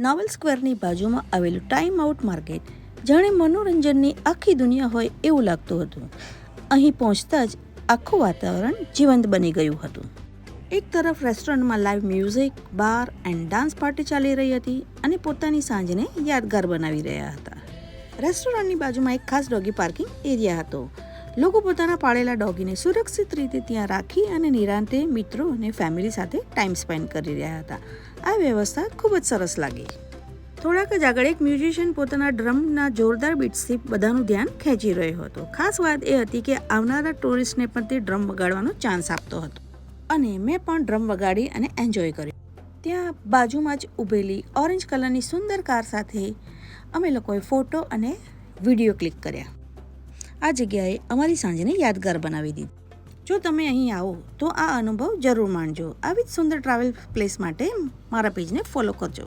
Novel સ્ક્વેરની બાજુમાં આવેલું time out market જાણે મનોરંજનની આખી દુનિયા હોય એવું લાગતું હતું. અહીં પહોંચતા જ આખું વાતાવરણ જીવંત બની ગયું હતું. એક તરફ રેસ્ટોરન્ટમાં live music, bar and dance party ચાલી રહી હતી અને પોતાની સાંજને યાદગાર બનાવી રહ્યા હતા. રેસ્ટોરન્ટની બાજુમાં એક ખાસ ડોગી પાર્કિંગ એરિયા હતો. લોકો પોતાના પાળેલા ડોગીને સુરક્ષિત રીતે ત્યાં રાખી અને નિરાંતે મિત્રો અને ફેમિલી સાથે ટાઈમ સ્પેન્ડ કરી રહ્યા હતા. આ વ્યવસ્થા ખૂબ જ સરસ લાગી. થોડાક જ આગળ એક મ્યુઝિશિયન પોતાના ડ્રમના જોરદાર બીટ્સથી બધાનું ધ્યાન ખેંચી રહ્યો હતો. ખાસ વાત એ હતી કે આવનારા ટુરિસ્ટને પણ તે ડ્રમ વગાડવાનો ચાન્સ આપતો હતો અને મેં પણ ડ્રમ વગાડી અને એન્જોય કર્યું. ત્યાં બાજુમાં જ ઊભેલી ઓરેન્જ કલરની સુંદર કાર સાથે અમે લોકોએ ફોટો અને વિડીયો ક્લિક કર્યા. આ જગ્યાએ અમારી સાંજને યાદગાર બનાવી દીધી. જો તમે અહીં આવો તો આ અનુભવ જરૂર માણજો. આવી જ સુંદર ટ્રાવેલ પ્લેસ માટે મારા પેજને ફોલો કરજો.